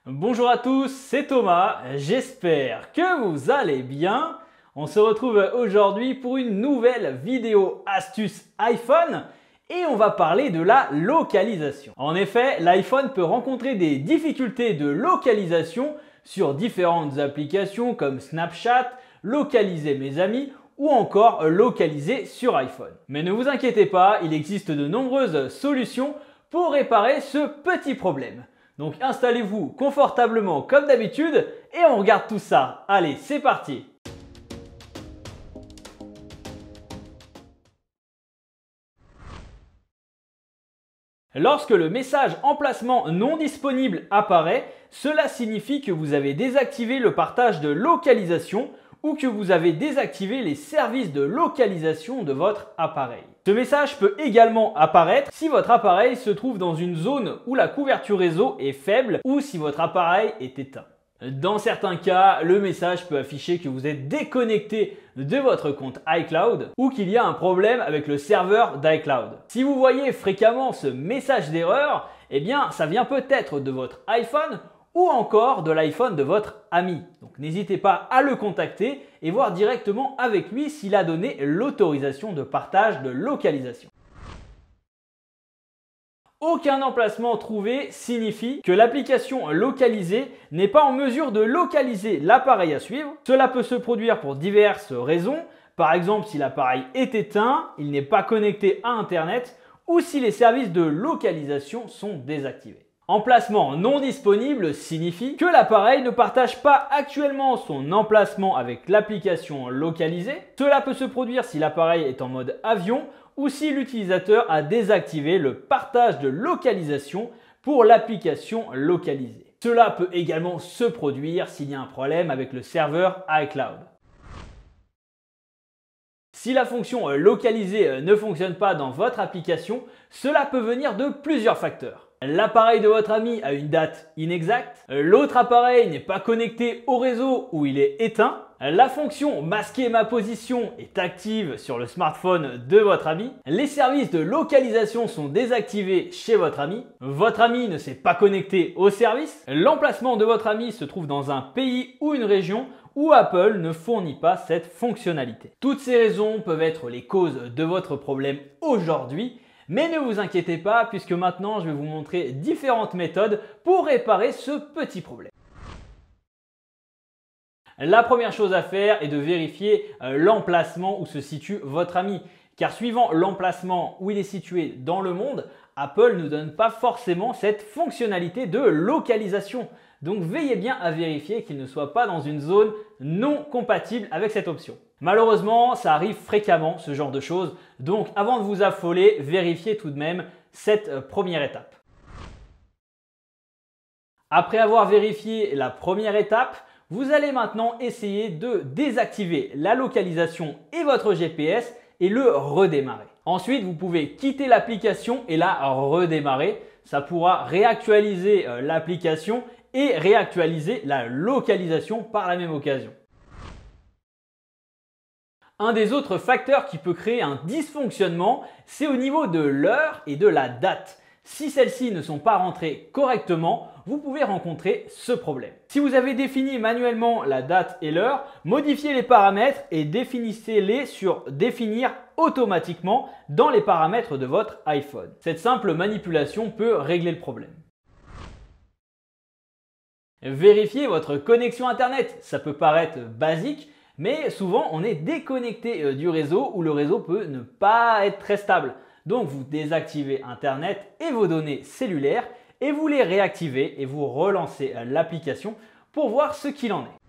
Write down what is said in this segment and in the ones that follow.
Bonjour à tous, c'est Thomas, j'espère que vous allez bien. On se retrouve aujourd'hui pour une nouvelle vidéo astuce iPhone et on va parler de la localisation. En effet, l'iPhone peut rencontrer des difficultés de localisation sur différentes applications comme Snapchat, localiser mes amis ou encore localiser sur iPhone. Mais ne vous inquiétez pas, il existe de nombreuses solutions pour réparer ce petit problème. Donc installez-vous confortablement comme d'habitude et on regarde tout ça. Allez, c'est parti! Lorsque le message emplacement non disponible apparaît, cela signifie que vous avez désactivé le partage de localisation ou que vous avez désactivé les services de localisation de votre appareil. Ce message peut également apparaître si votre appareil se trouve dans une zone où la couverture réseau est faible ou si votre appareil est éteint. Dans certains cas, le message peut afficher que vous êtes déconnecté de votre compte iCloud ou qu'il y a un problème avec le serveur d'iCloud. Si vous voyez fréquemment ce message d'erreur, eh bien ça vient peut-être de votre iPhone ou encore de l'iPhone de votre ami. Donc n'hésitez pas à le contacter et voir directement avec lui s'il a donné l'autorisation de partage de localisation. Aucun emplacement trouvé signifie que l'application localisée n'est pas en mesure de localiser l'appareil à suivre. Cela peut se produire pour diverses raisons. Par exemple, si l'appareil est éteint, il n'est pas connecté à Internet ou si les services de localisation sont désactivés. Emplacement non disponible signifie que l'appareil ne partage pas actuellement son emplacement avec l'application localisée. Cela peut se produire si l'appareil est en mode avion ou si l'utilisateur a désactivé le partage de localisation pour l'application localisée. Cela peut également se produire s'il y a un problème avec le serveur iCloud. Si la fonction localiser ne fonctionne pas dans votre application, cela peut venir de plusieurs facteurs. L'appareil de votre ami a une date inexacte, l'autre appareil n'est pas connecté au réseau ou il est éteint, la fonction masquer ma position est active sur le smartphone de votre ami, les services de localisation sont désactivés chez votre ami ne s'est pas connecté au service, l'emplacement de votre ami se trouve dans un pays ou une région où Apple ne fournit pas cette fonctionnalité. Toutes ces raisons peuvent être les causes de votre problème aujourd'hui. Mais ne vous inquiétez pas puisque maintenant je vais vous montrer différentes méthodes pour réparer ce petit problème. La première chose à faire est de vérifier l'emplacement où se situe votre ami. Car suivant l'emplacement où il est situé dans le monde, Apple ne donne pas forcément cette fonctionnalité de localisation. Donc veillez bien à vérifier qu'il ne soit pas dans une zone non compatible avec cette option. Malheureusement, ça arrive fréquemment ce genre de choses, donc avant de vous affoler, vérifiez tout de même cette première étape. Après avoir vérifié la première étape, vous allez maintenant essayer de désactiver la localisation et votre GPS et le redémarrer. Ensuite, vous pouvez quitter l'application et la redémarrer. Ça pourra réactualiser l'application et réactualiser la localisation par la même occasion. Un des autres facteurs qui peut créer un dysfonctionnement, c'est au niveau de l'heure et de la date. Si celles-ci ne sont pas rentrées correctement, vous pouvez rencontrer ce problème. Si vous avez défini manuellement la date et l'heure, modifiez les paramètres et définissez-les sur définir automatiquement dans les paramètres de votre iPhone. Cette simple manipulation peut régler le problème. Vérifiez votre connexion Internet. Ça peut paraître basique, mais souvent on est déconnecté du réseau ou le réseau peut ne pas être très stable. Donc vous désactivez Internet et vos données cellulaires et vous les réactivez et vous relancez l'application pour voir ce qu'il en est.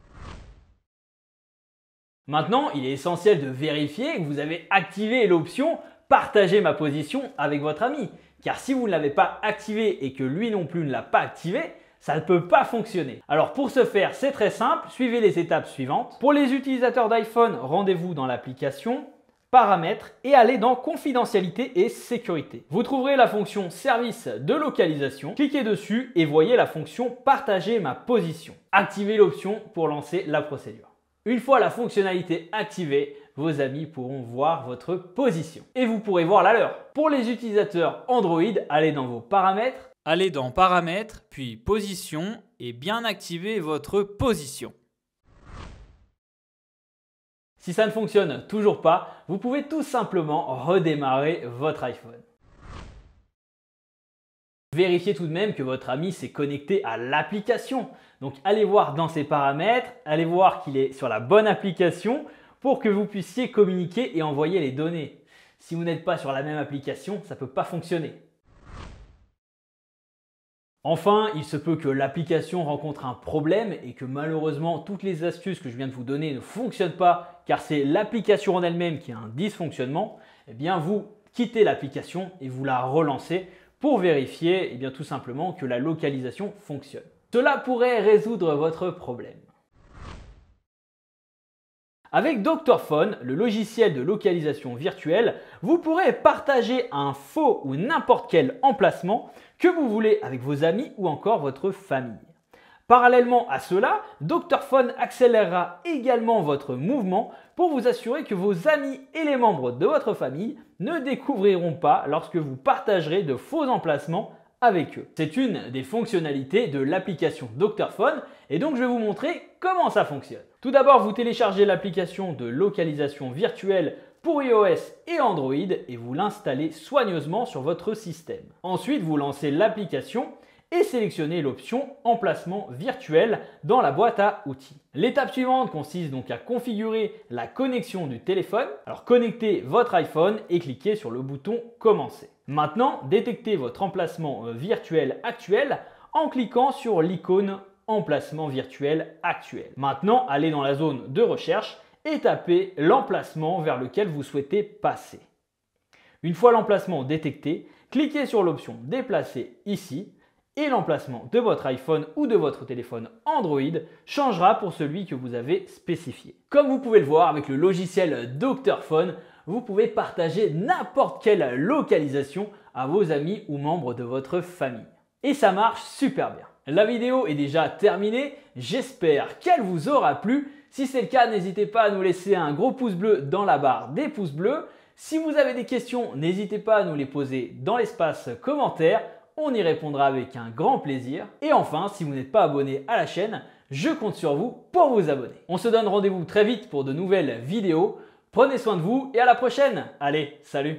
Maintenant, il est essentiel de vérifier que vous avez activé l'option « Partager ma position avec votre ami ». Car si vous ne l'avez pas activé et que lui non plus ne l'a pas activé, ça ne peut pas fonctionner. Alors pour ce faire, c'est très simple, suivez les étapes suivantes. Pour les utilisateurs d'iPhone, rendez-vous dans l'application, paramètres et allez dans confidentialité et sécurité. Vous trouverez la fonction service de localisation, cliquez dessus et voyez la fonction partager ma position. Activez l'option pour lancer la procédure. Une fois la fonctionnalité activée, vos amis pourront voir votre position et vous pourrez voir la leur. Pour les utilisateurs Android, allez dans vos paramètres, Allez dans Paramètres, puis Position et bien activer votre position. Si ça ne fonctionne toujours pas, vous pouvez tout simplement redémarrer votre iPhone. Vérifiez tout de même que votre ami s'est connecté à l'application. Donc allez voir dans ses paramètres, allez voir qu'il est sur la bonne application pour que vous puissiez communiquer et envoyer les données. Si vous n'êtes pas sur la même application, ça ne peut pas fonctionner. Enfin, il se peut que l'application rencontre un problème et que malheureusement toutes les astuces que je viens de vous donner ne fonctionnent pas car c'est l'application en elle-même qui a un dysfonctionnement. Eh bien, vous quittez l'application et vous la relancez pour vérifier tout simplement que la localisation fonctionne. Cela pourrait résoudre votre problème. Avec Dr.Phone, le logiciel de localisation virtuelle, vous pourrez partager un faux ou n'importe quel emplacement que vous voulez avec vos amis ou encore votre famille. Parallèlement à cela, Dr.Phone accélérera également votre mouvement pour vous assurer que vos amis et les membres de votre famille ne découvriront pas lorsque vous partagerez de faux emplacements avec eux. C'est une des fonctionnalités de l'application Dr.Phone et donc je vais vous montrer comment ça fonctionne. Tout d'abord, vous téléchargez l'application de localisation virtuelle pour iOS et Android et vous l'installez soigneusement sur votre système. Ensuite, vous lancez l'application et sélectionnez l'option emplacement virtuel dans la boîte à outils. L'étape suivante consiste donc à configurer la connexion du téléphone. Alors connectez votre iPhone et cliquez sur le bouton commencer. Maintenant, détectez votre emplacement virtuel actuel en cliquant sur l'icône emplacement virtuel actuel. Maintenant, allez dans la zone de recherche et tapez l'emplacement vers lequel vous souhaitez passer. Une fois l'emplacement détecté, cliquez sur l'option déplacer ici et l'emplacement de votre iPhone ou de votre téléphone Android changera pour celui que vous avez spécifié. Comme vous pouvez le voir avec le logiciel Dr.Phone, vous pouvez partager n'importe quelle localisation à vos amis ou membres de votre famille. Et ça marche super bien. La vidéo est déjà terminée, j'espère qu'elle vous aura plu. Si c'est le cas, n'hésitez pas à nous laisser un gros pouce bleu dans la barre des pouces bleus. Si vous avez des questions, n'hésitez pas à nous les poser dans l'espace commentaire. On y répondra avec un grand plaisir. Et enfin, si vous n'êtes pas abonné à la chaîne, je compte sur vous pour vous abonner. On se donne rendez-vous très vite pour de nouvelles vidéos. Prenez soin de vous et à la prochaine. Allez, salut!